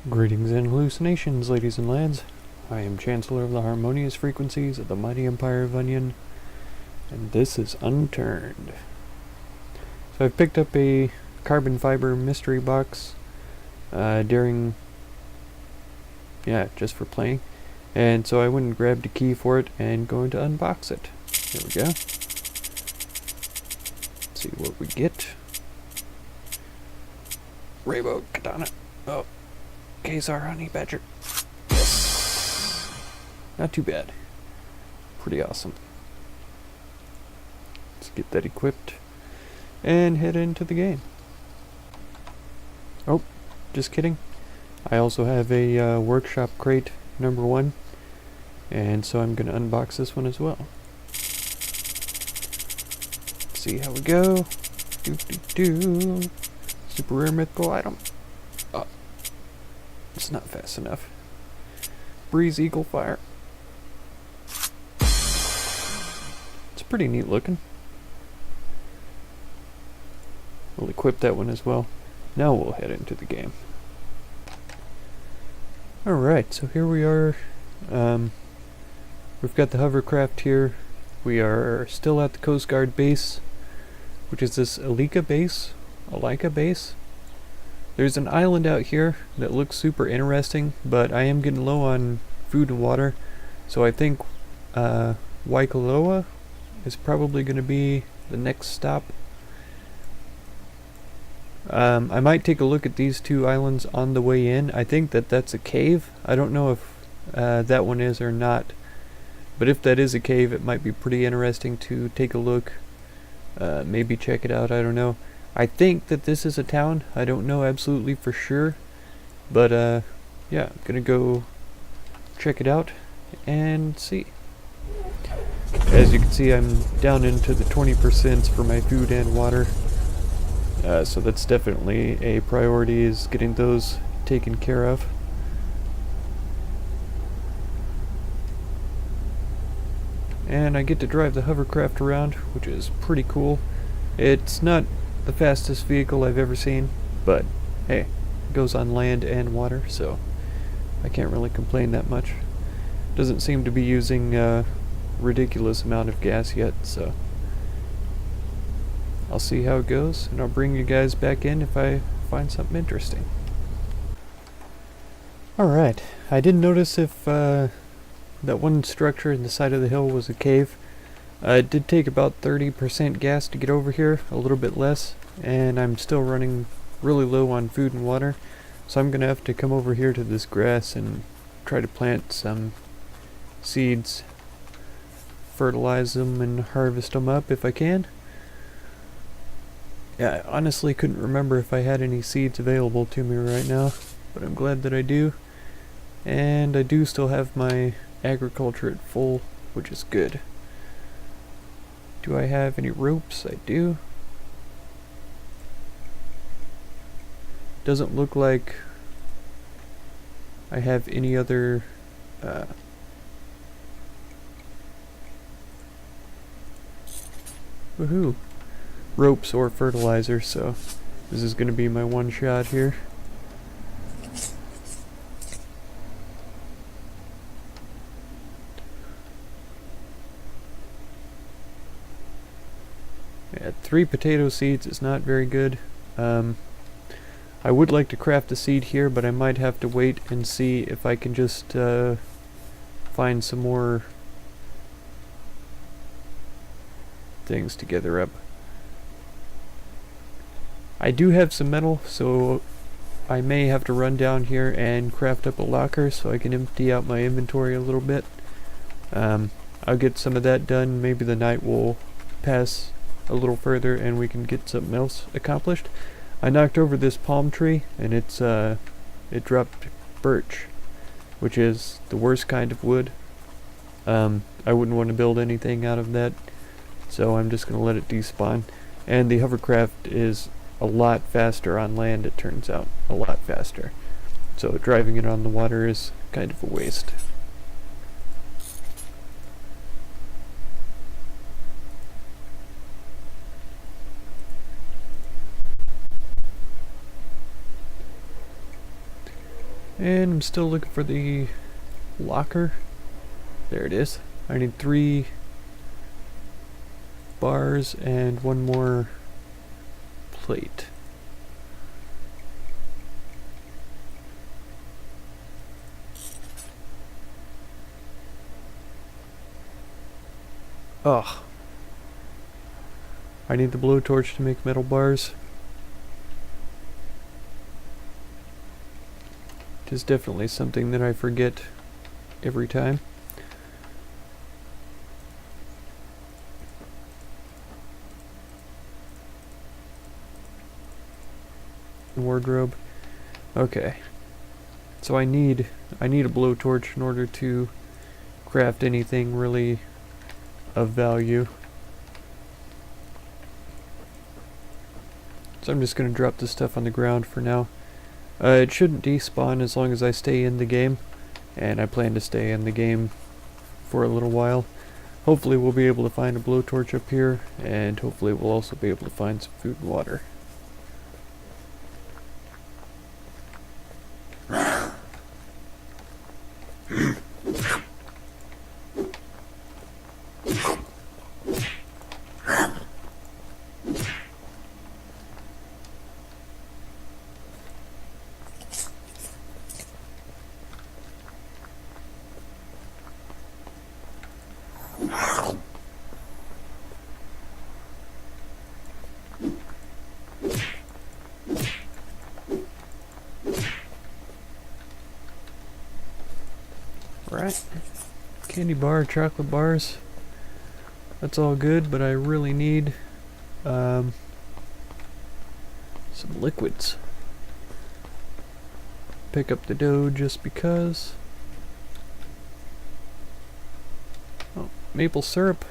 Greetings and hallucinations, ladies and lads. I am Chancellor of the Harmonious Frequencies of the Mighty Empire of Onion, and this is Unturned. So I've picked up a carbon fiber mystery box just for playing, and so I went and grabbed a key for it and going to unbox it. Here we go. Let's see what we get. Rainbow Katana. Oh. Kazar Honey Badger. Yes. Not too bad. Pretty awesome. Let's get that equipped and head into the game. Oh, just kidding. I also have a workshop crate number 1, and so I'm going to unbox this one as well. See how we go. Super rare mythical item. It's not fast enough. Breeze Eagle Fire. It's pretty neat looking. We'll equip that one as well. Now we'll head into the game. Alright, so here we are. We've got the hovercraft here. We are still at the Coast Guard base, which is this Alika base. There's an island out here that looks super interesting, but I am getting low on food and water, so I think Waikoloa is probably going to be the next stop. I might take a look at these two islands on the way in. I think that that's a cave. I don't know if that one is or not, but if that is a cave, it might be pretty interesting to take a look, maybe check it out, I don't know. I think that this is a town. I don't know absolutely for sure, but yeah, I'm gonna go check it out and see. As you can see, I'm down into the 20% for my food and water, so that's definitely a priority, is getting those taken care of. And I get to drive the hovercraft around, which is pretty cool. It's not the fastest vehicle I've ever seen, but hey, it goes on land and water, so I can't really complain that much. Doesn't seem to be using a ridiculous amount of gas yet, so I'll see how it goes, and I'll bring you guys back in if I find something interesting. Alright, I did notice if that one structure in the side of the hill was a cave. It did take about 30% gas to get over here, a little bit less, and I'm still running really low on food and water, so I'm gonna have to come over here to this grass and try to plant some seeds, fertilize them and harvest them up if I can. Yeah, I honestly couldn't remember if I had any seeds available to me right now, but I'm glad that I do, and I do still have my agriculture at full, which is good. Do I have any ropes? I do. Doesn't look like I have any other ropes or fertilizer, so this is going to be my one shot here. Yeah, 3 potato seeds is not very good. I would like to craft a seed here, but I might have to wait and see if I can just find some more things to gather up. I do have some metal, so I may have to run down here and craft up a locker so I can empty out my inventory a little bit. I'll get some of that done. Maybe the night will pass a little further and we can get something else accomplished. I knocked over this palm tree and it dropped birch, which is the worst kind of wood. I wouldn't want to build anything out of that, so I'm just going to let it despawn. And the hovercraft is a lot faster on land, it turns out. A lot faster. So driving it on the water is kind of a waste. And I'm still looking for the locker. There it is. I need 3 bars and 1 more plate. Ugh. I need the blowtorch to make metal bars. It is definitely something that I forget every time. Wardrobe. Okay. So I need a blowtorch in order to craft anything really of value. So I'm just going to drop this stuff on the ground for now. It shouldn't despawn as long as I stay in the game, and I plan to stay in the game for a little while. Hopefully we'll be able to find a blowtorch up here, and hopefully we'll also be able to find some food and water. Right. Candy bar, chocolate bars. That's all good, but I really need some liquids. Pick up the dough just because. Oh, maple syrup.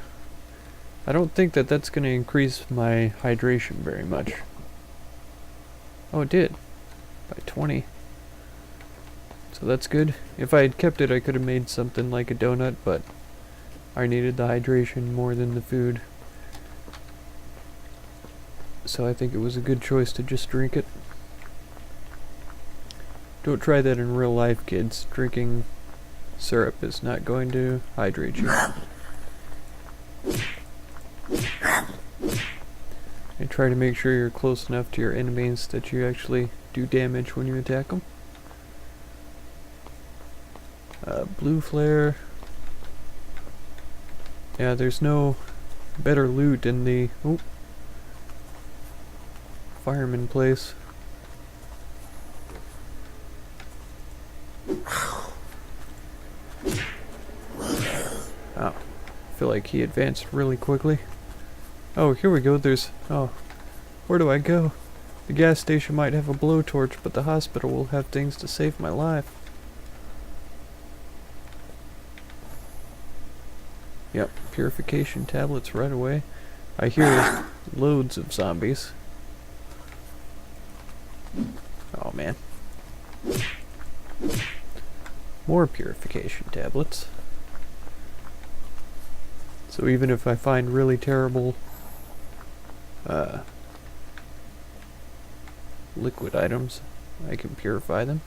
I don't think that that's going to increase my hydration very much. Oh, it did. By 20. So that's good. If I had kept it, I could have made something like a donut, but I needed the hydration more than the food. So I think it was a good choice to just drink it. Don't try that in real life, kids. Drinking syrup is not going to hydrate you. And try to make sure you're close enough to your enemies that you actually do damage when you attack them. Blue flare. Yeah, there's no better loot in the fireman place. Oh, I feel like he advanced really quickly. Oh, here we go. Where do I go? The gas station might have a blowtorch, but the hospital will have things to save my life. Yep, purification tablets right away. I hear loads of zombies. Oh man. More purification tablets. So even if I find really terrible liquid items, I can purify them.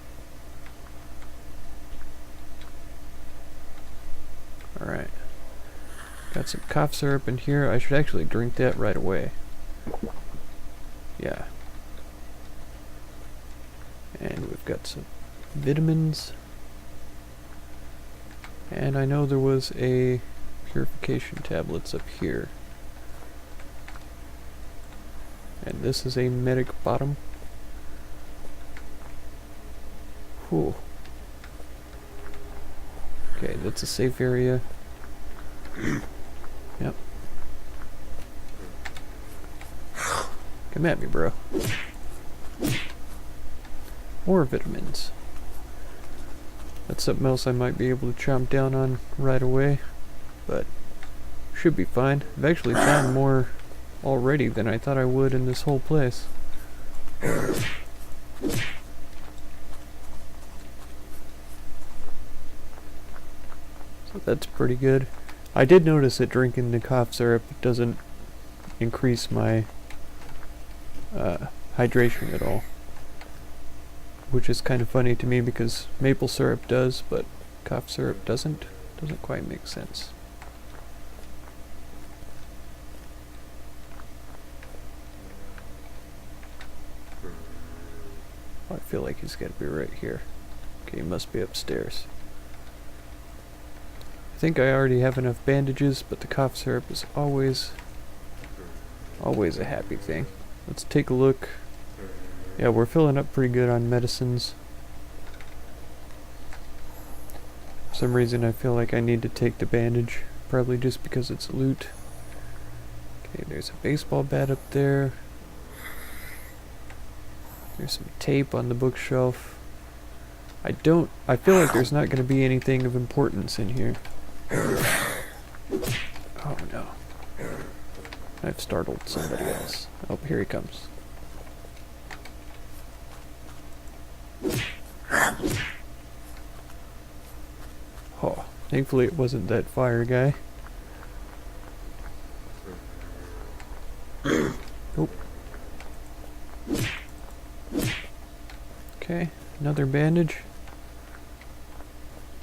Alright. Got some cough syrup in here. I should actually drink that right away. Yeah. And we've got some vitamins. And I know there was a purification tablets up here. And this is a medic bottom. Whew. Okay, that's a safe area. Yep. Come at me, bro. More vitamins. That's something else I might be able to chomp down on right away, but should be fine. I've actually found more already than I thought I would in this whole place. So that's pretty good. I did notice that drinking the cough syrup doesn't increase my hydration at all. which is kind of funny to me because maple syrup does, but cough syrup doesn't. Doesn't quite make sense. Oh, I feel like he's got to be right here. Okay, he must be upstairs. I think I already have enough bandages, but the cough syrup is always a happy thing. Let's take a look. Yeah, we're filling up pretty good on medicines. For some reason I feel like I need to take the bandage, probably just because it's loot. Okay, there's a baseball bat up there. There's some tape on the bookshelf. I feel like there's not going to be anything of importance in here. Oh no. I've startled somebody else. Oh, here he comes. Oh, thankfully it wasn't that fire guy. Nope. Okay, another bandage.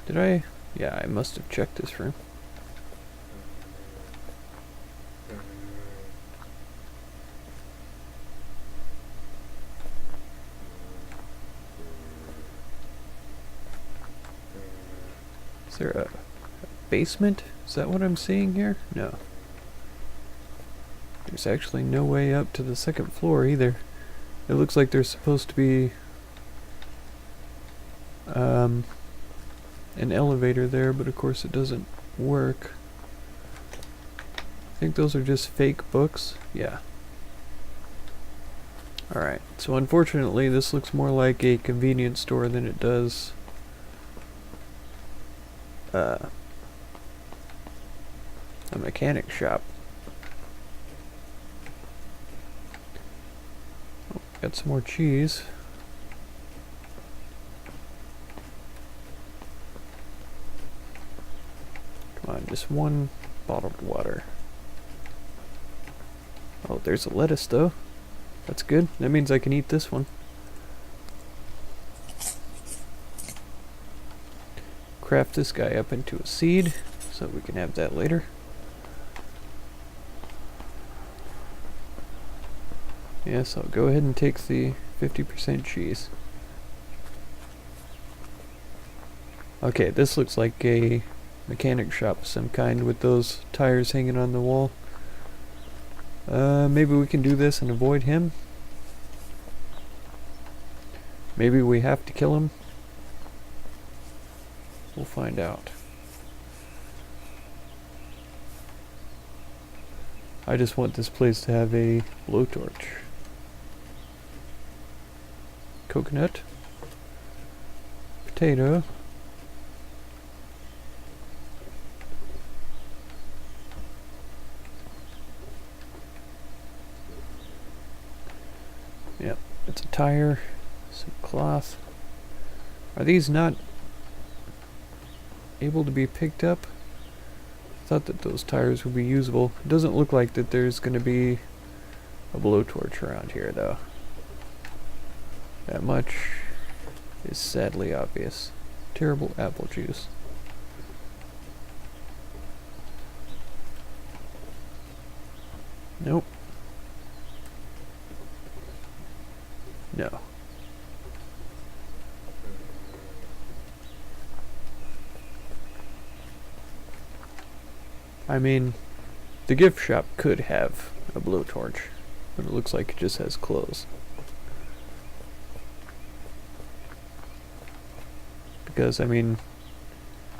Did I? Yeah, I must have checked this room. Is there a basement? Is that what I'm seeing here? No. There's actually no way up to the second floor either. It looks like there's supposed to be an elevator there, but of course it doesn't work. I think those are just fake books. Yeah. Alright, so unfortunately this looks more like a convenience store than it does a mechanic shop. Oh, got some more cheese. Come on, just one bottled water. Oh, there's a lettuce though. That's good. That means I can eat this one. Craft this guy up into a seed so we can have that later. Yes, I'll go ahead and take the 50% cheese. Okay, this looks like a mechanic shop of some kind with those tires hanging on the wall. Maybe we can do this and avoid him. Maybe we have to kill him. We'll find out. I just want this place to have a blowtorch. Coconut. Potato. Yep, it's a tire, some cloth. Are these not able to be picked up? I thought that those tires would be usable. It doesn't look like that there's going to be a blowtorch around here though. That much is sadly obvious. Terrible apple juice. Nope. No. I mean, the gift shop could have a blowtorch, but it looks like it just has clothes. Because, I mean,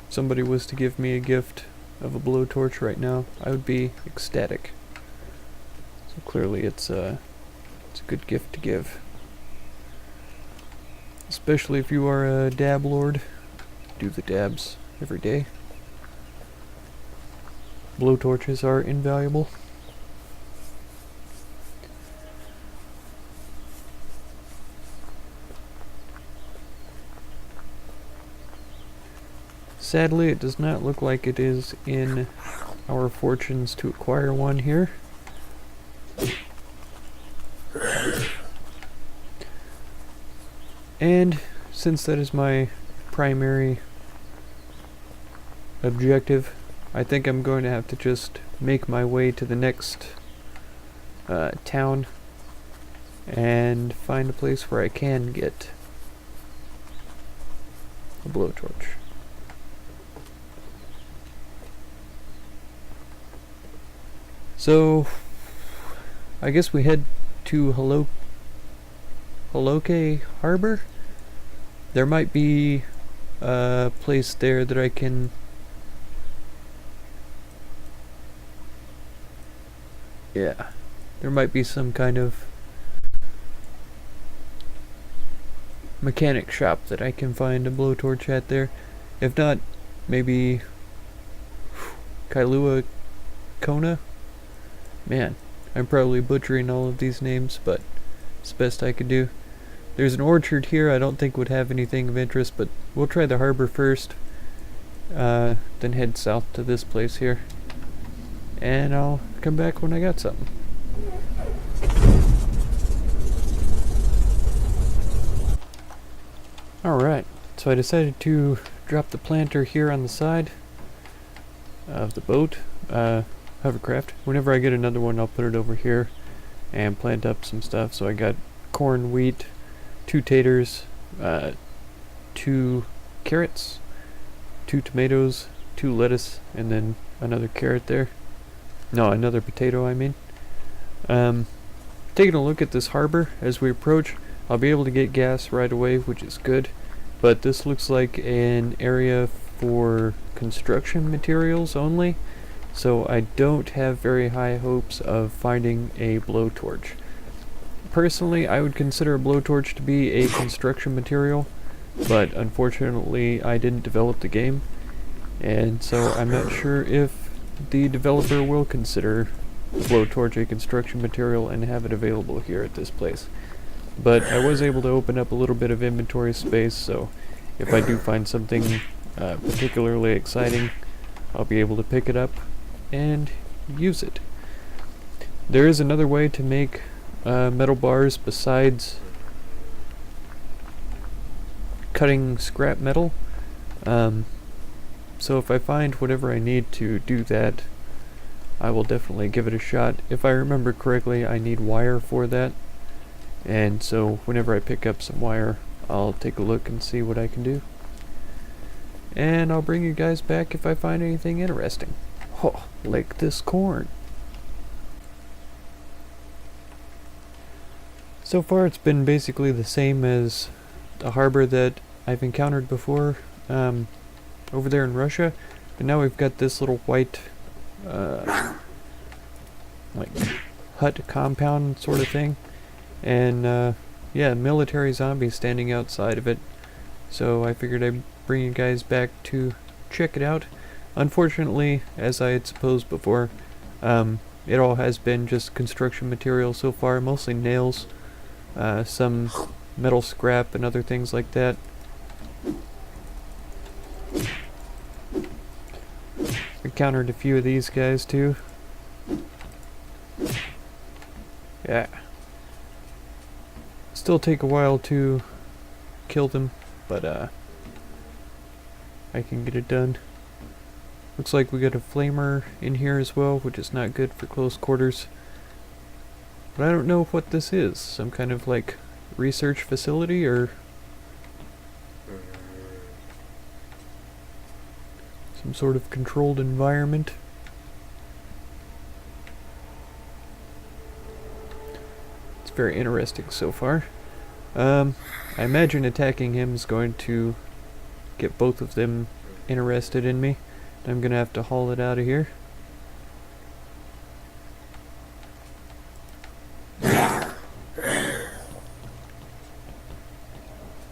if somebody was to give me a gift of a blowtorch right now, I would be ecstatic. So clearly it's a good gift to give. Especially if you are a dab lord. Do the dabs every day. Blowtorches are invaluable. Sadly, it does not look like it is in our fortunes to acquire one here. And since that is my primary objective, I think I'm going to have to just make my way to the next town and find a place where I can get a blowtorch. So I guess we head to Holoke Harbor. There might be a place there that I can there might be some kind of mechanic shop that I can find a blowtorch at there. If not, maybe Kailua Kona? Man, I'm probably butchering all of these names, but it's the best I could do. There's an orchard here I don't think would have anything of interest, but we'll try the harbor first, then head south to this place here. And I'll come back when I got something. Alright, so I decided to drop the planter here on the side of the boat, hovercraft. Whenever I get another one, I'll put it over here and plant up some stuff. So I got corn, wheat, 2 taters, 2 carrots, 2 tomatoes, 2 lettuce, and then another carrot there. No, another potato, I mean. Taking a look at this harbor as we approach, I'll be able to get gas right away, which is good. But this looks like an area for construction materials only, so I don't have very high hopes of finding a blowtorch. Personally, I would consider a blowtorch to be a construction material, but unfortunately I didn't develop the game, and so I'm not sure if the developer will consider blowtorch a construction material and have it available here at this place. But I was able to open up a little bit of inventory space, so if I do find something particularly exciting, I'll be able to pick it up and use it. There is another way to make metal bars besides cutting scrap metal. So if I find whatever I need to do that, I will definitely give it a shot. If I remember correctly, I need wire for that. And so whenever I pick up some wire, I'll take a look and see what I can do. And I'll bring you guys back if I find anything interesting. Oh, like this corn. So far it's been basically the same as the harbor that I've encountered before over there in Russia. But now we've got this little white like hut compound sort of thing. And yeah, military zombies standing outside of it. So I figured I'd bring you guys back to check it out. Unfortunately, as I had supposed before, it all has been just construction material so far, mostly nails, some metal scrap and other things like that. Encountered a few of these guys too. Yeah. Still take a while to kill them, but I can get it done. Looks like we got a flamer in here as well, which is not good for close quarters. But I don't know what this is. Some kind of like research facility or some sort of controlled environment. It's very interesting so far. I imagine attacking him is going to get both of them interested in me. I'm gonna have to haul it out of here.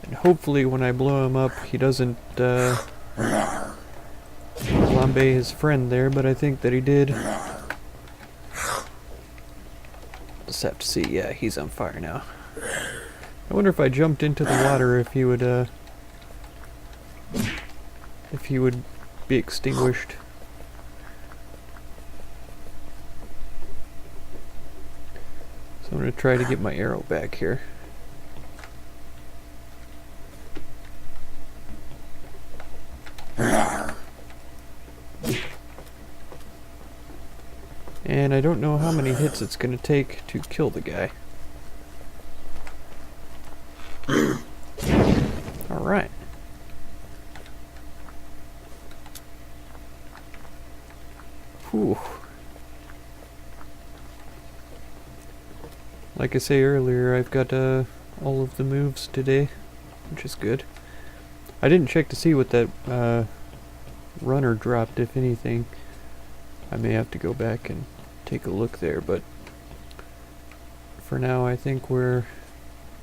And hopefully when I blow him up he doesn't flambe his friend there, but I think that he did. Just have to see. Yeah, he's on fire now. I wonder if I jumped into the water if he would be extinguished. So I'm going to try to get my arrow back here. And I don't know how many hits it's gonna take to kill the guy. Alright. Whew. Like I say earlier, I've got all of the moves today, which is good. I didn't check to see what that runner dropped, if anything. I may have to go back and take a look there, but for now I think we're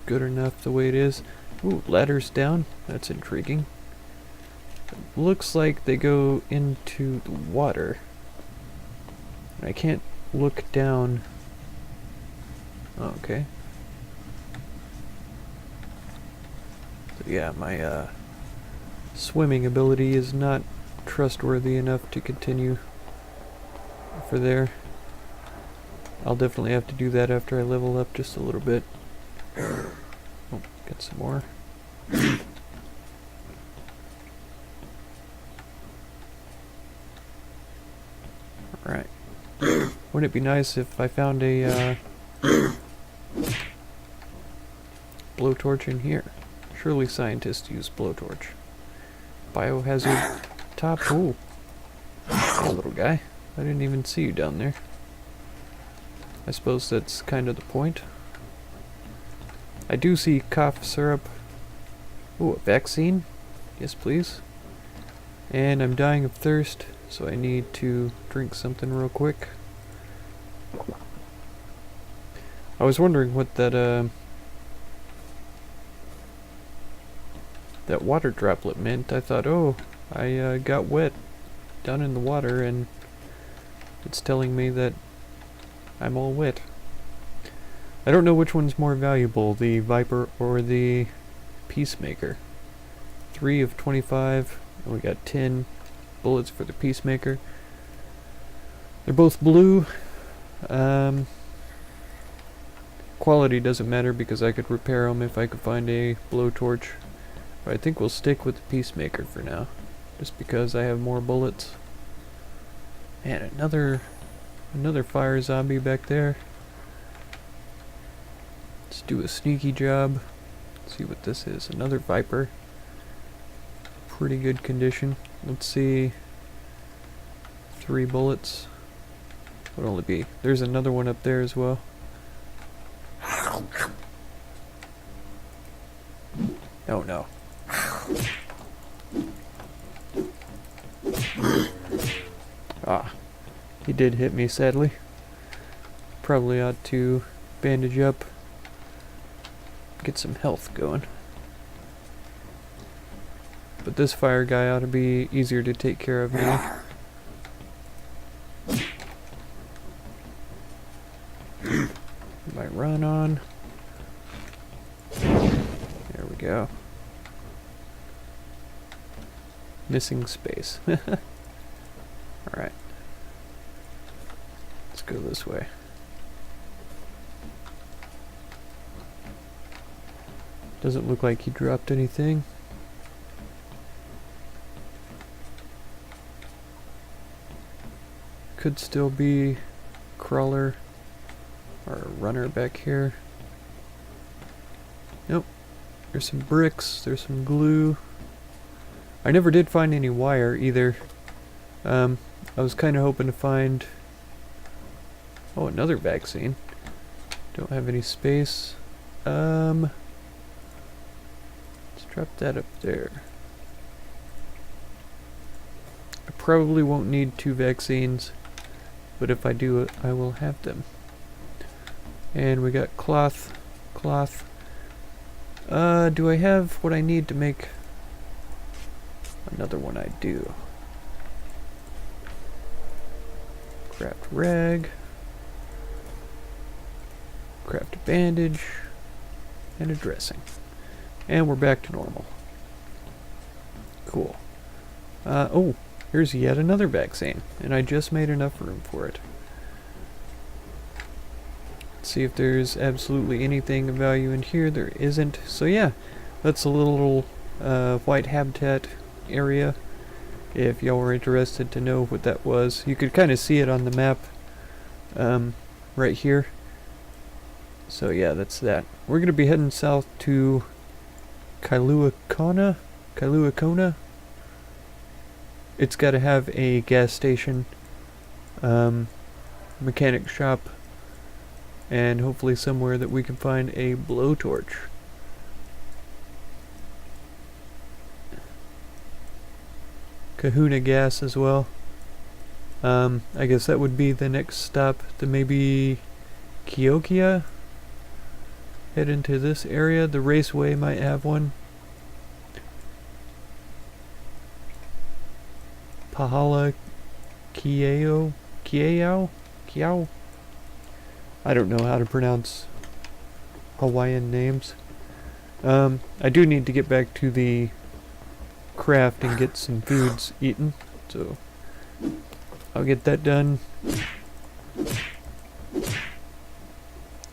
good enough the way it is. Ooh, ladders down. That's intriguing. It looks like they go into the water. I can't look down. Oh, okay. So yeah, my swimming ability is not trustworthy enough to continue for there. I'll definitely have to do that after I level up just a little bit. Oh, get some more. Alright. Wouldn't it be nice if I found a blowtorch in here? Surely scientists use blowtorch. Biohazard top. Ooh. Hey, little guy. I didn't even see you down there. I suppose that's kind of the point. I do see cough syrup. Ooh, a vaccine? Yes, please. And I'm dying of thirst, so I need to drink something real quick. I was wondering what that water droplet meant. I thought, oh, I got wet down in the water, and it's telling me that I'm all wet. I don't know which one's more valuable, the Viper or the Peacemaker. 3 of 25, and we got 10 bullets for the Peacemaker. They're both blue. Quality doesn't matter because I could repair them if I could find a blowtorch. But I think we'll stick with the Peacemaker for now, just because I have more bullets. And another fire zombie back there. Let's do a sneaky job. See what this is. Another Viper. Pretty good condition. Let's see. 3 bullets. Would only be. There's another one up there as well. Oh no. Ah. He did hit me, sadly. Probably ought to bandage up. Get some health going. But this fire guy ought to be easier to take care of now. My run on. There we go. Missing space. Alright. Let's go this way. Doesn't look like he dropped anything. Could still be crawler or a runner back here. Nope. There's some bricks, there's some glue. I never did find any wire either. I was kind of hoping to find... Oh, another vaccine. Don't have any space. Let's drop that up there. I probably won't need 2 vaccines, but if I do it, I will have them. And we got cloth. Do I have what I need to make another one? I do. Craft rag. Craft a bandage. And a dressing. And we're back to normal. Cool. Oh, here's yet another vaccine. And I just made enough room for it. Let's see if there's absolutely anything of value in here. There isn't. So yeah, that's a little white habitat area. If y'all were interested to know what that was. You could kind of see it on the map right here. So yeah, that's that. We're gonna be heading south to Kailua Kona. It's got to have a gas station, mechanic shop, and hopefully somewhere that we can find a blowtorch. Kahuna gas as well. I guess that would be the next stop. Then maybe Kiokia. Head into this area. The raceway might have one. Pahala Kiao. I don't know how to pronounce Hawaiian names. I do need to get back to the craft and get some foods eaten, so I'll get that done.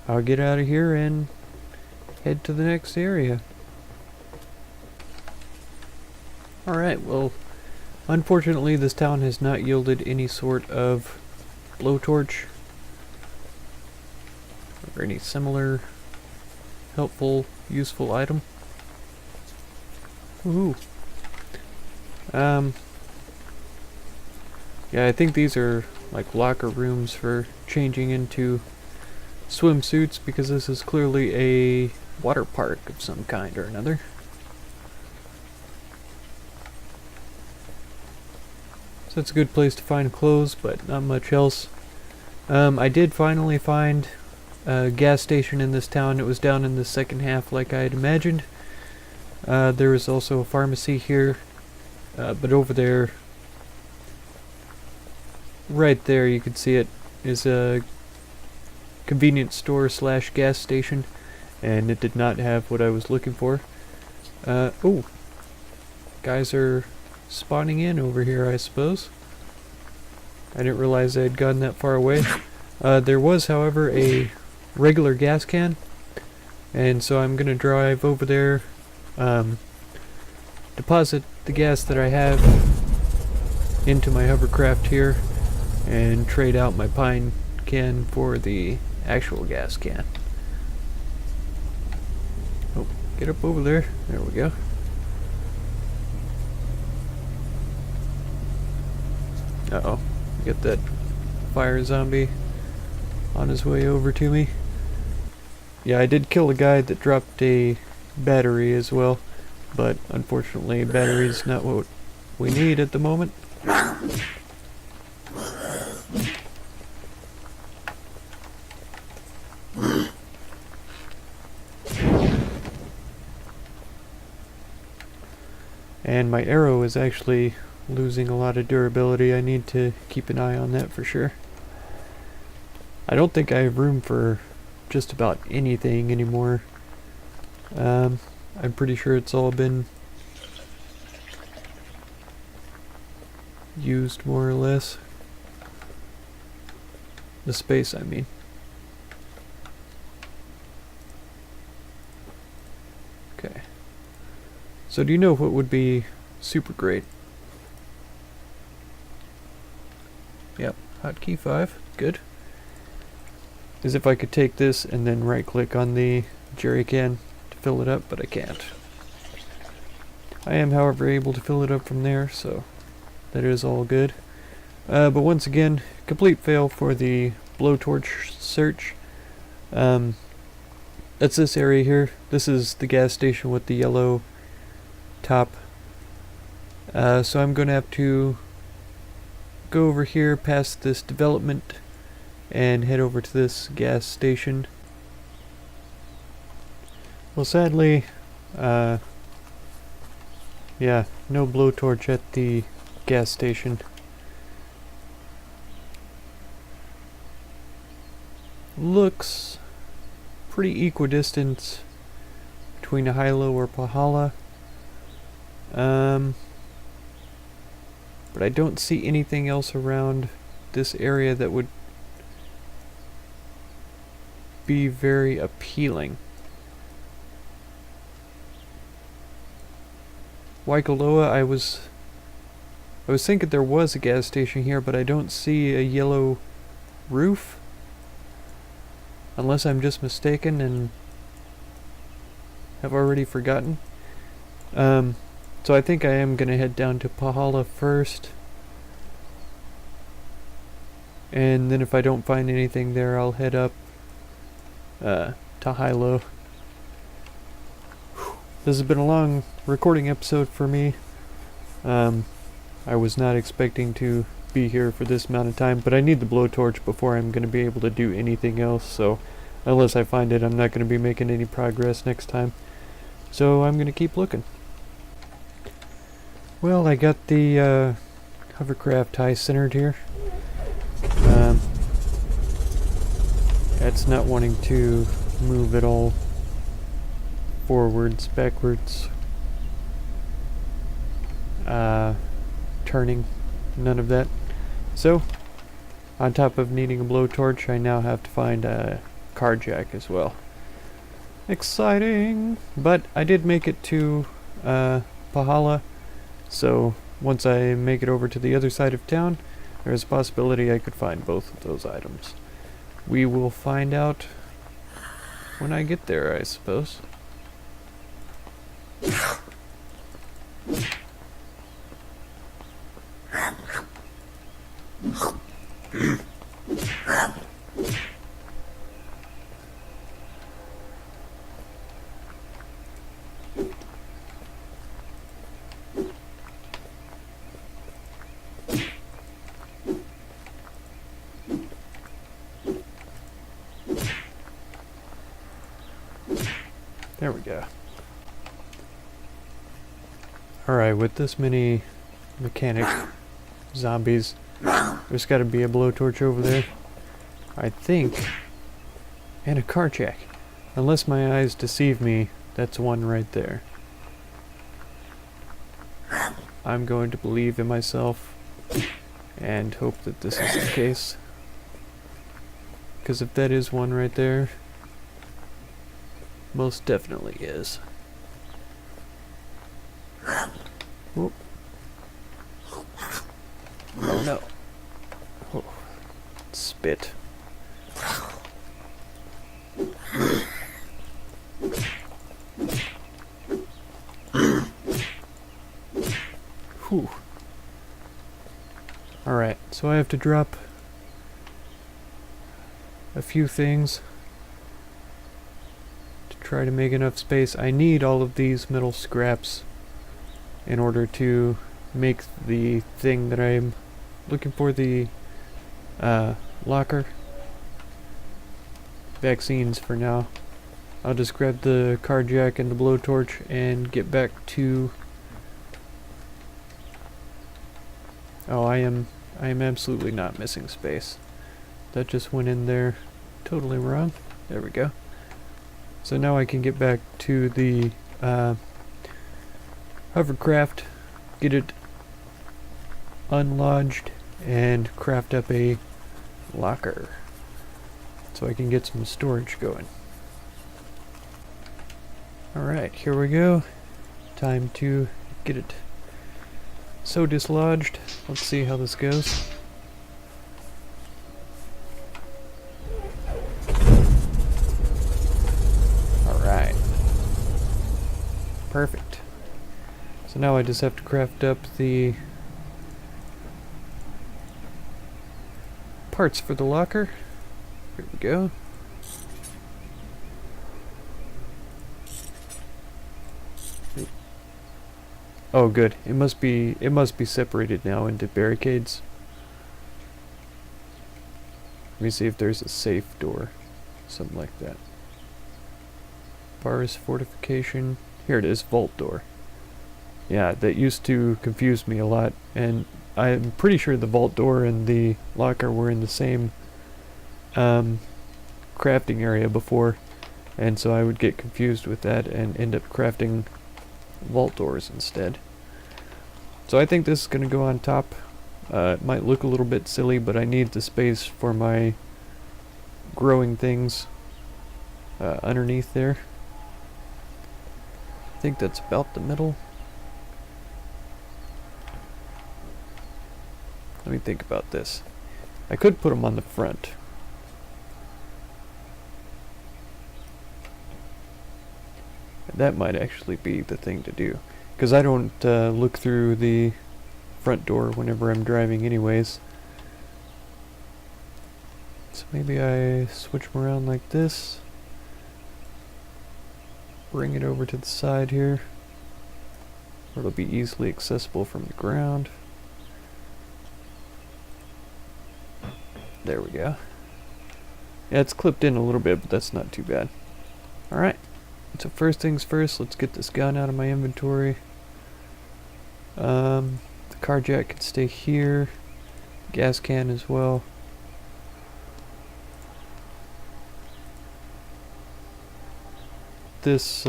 I'll get out of here and head to the next area. Alright, well, unfortunately this town has not yielded any sort of blowtorch or any similar helpful, useful item. Woohoo! Yeah, I think these are like locker rooms for changing into swimsuits, because this is clearly a water park of some kind or another. So it's a good place to find clothes, but not much else. I did finally find a gas station in this town. It was down in the second half like I had imagined. There was also a pharmacy here, but over there, right there, you can see it, is a convenience store slash gas station, and it did not have what I was looking for. Oh, guys are spawning in over here, I suppose. I didn't realize I had gone that far away. There was, however, a regular gas can, and so I'm gonna drive over there, deposit the gas that I have into my hovercraft here, and trade out my pine can for the actual gas can. Oh, get up over there. There we go. Uh-oh. Get that fire zombie on his way over to me. Yeah, I did kill a guy that dropped a battery as well, but unfortunately battery's not what we need at the moment. And my arrow is actually losing a lot of durability. I need to keep an eye on that for sure. I don't think I have room for just about anything anymore. I'm pretty sure it's all been used more or less. The space, I mean. Okay. So do you know what would be super great? Yep, hotkey 5, good. Is if I could take this and then right click on the jerry can to fill it up, but I can't. I am, however, able to fill it up from there, so that is all good. But once again, complete fail for the blowtorch search. That's this area here. This is the gas station with the yellow top. So I'm going to have to go over here past this development and head over to this gas station. Well, sadly, yeah, no blowtorch at the gas station. Looks pretty equidistant between a Hilo or Pahala. But I don't see anything else around this area that would be very appealing. Waikoloa, I was thinking there was a gas station here, but I don't see a yellow roof unless I'm just mistaken and have already forgotten. So I think I am going to head down to Pahala first, and then if I don't find anything there, I'll head up to Hilo. This has been a long recording episode for me. I was not expecting to be here for this amount of time, but I need the blowtorch before I'm going to be able to do anything else, so unless I find it, I'm not going to be making any progress next time. So I'm going to keep looking. Well, I got the hovercraft high centered here. It's not wanting to move at all. Forwards, backwards, turning, none of that. So, on top of needing a blowtorch, I now have to find a car jack as well. Exciting! But I did make it to Pahala, so once I make it over to the other side of town, there's a possibility I could find both of those items. We will find out when I get there, I suppose. There we go. Alright, with this many mechanic zombies, there's got to be a blowtorch over there, I think, and a car jack. Unless my eyes deceive me, that's one right there. I'm going to believe in myself and hope that this is the case. Because if that is one right there, most definitely is. Oh, oh no. Oh, spit. Whew. Alright, so I have to drop a few things to try to make enough space. I need all of these metal scraps in order to make the thing that I'm looking for, the locker. Vaccines for now. I'll just grab the car jack and the blowtorch and get back to... Oh, I am absolutely not missing space. That just went in there totally wrong. There we go. So now I can get back to the hovercraft, get it unlodged, and craft up a locker so I can get some storage going. Alright, here we go. Time to get it so dislodged. Let's see how this goes. Alright. Perfect. So now I just have to craft up the parts for the locker. Here we go. Oh good. It must be separated now into barricades. Let me see if there's a safe door. Something like that. Bars fortification. Here it is, vault door. Yeah, that used to confuse me a lot, and I'm pretty sure the vault door and the locker were in the same crafting area before, and so I would get confused with that and end up crafting vault doors instead. So I think this is going to go on top. It might look a little bit silly, but I need the space for my growing things underneath there. I think that's about the middle. Let me think about this. I could put them on the front. That might actually be the thing to do, because I don't look through the front door whenever I'm driving anyways. So maybe I switch them around like this. Bring it over to the side here, where it'll be easily accessible from the ground. There we go. Yeah, it's clipped in a little bit, but that's not too bad. Alright, so first things first, let's get this gun out of my inventory. The car jack can stay here. Gas can as well. This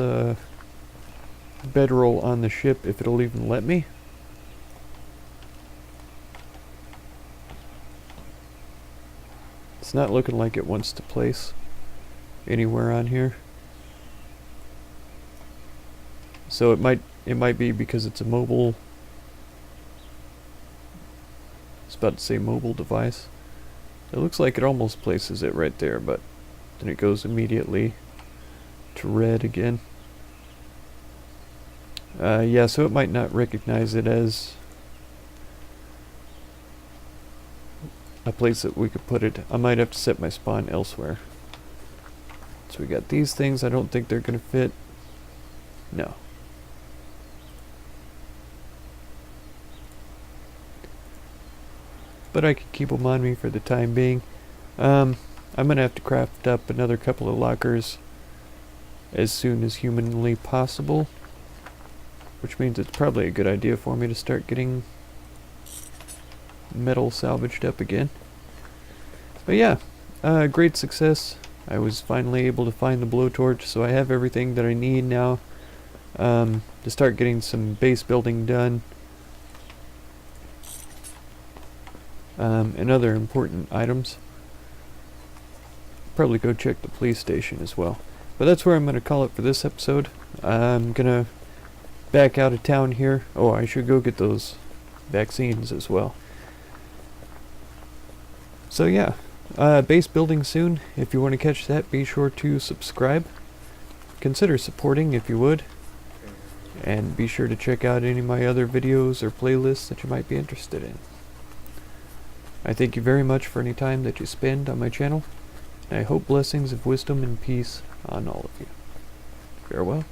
bedroll on the ship, if it'll even let me. It's not looking like it wants to place anywhere on here. So it might be because it's a mobile. I was about to say mobile device. It looks like it almost places it right there, but then it goes immediately to red again. Yeah, so it might not recognize it as a place that we could put it. I might have to set my spawn elsewhere. So we got these things. I don't think they're gonna fit. No. But I can keep them on me for the time being. I'm gonna have to craft up another couple of lockers as soon as humanly possible, which means it's probably a good idea for me to start getting metal salvaged up again. But yeah, great success. I was finally able to find the blowtorch, so I have everything that I need now to start getting some base building done and other important items. Probably go check the police station as well. But that's where I'm going to call it for this episode. I'm going to back out of town here. Oh, I should go get those vaccines as well. So yeah, base building soon. If you want to catch that, be sure to subscribe. Consider supporting if you would. And be sure to check out any of my other videos or playlists that you might be interested in. I thank you very much for any time that you spend on my channel. And I hope blessings of wisdom and peace on all of you. Farewell.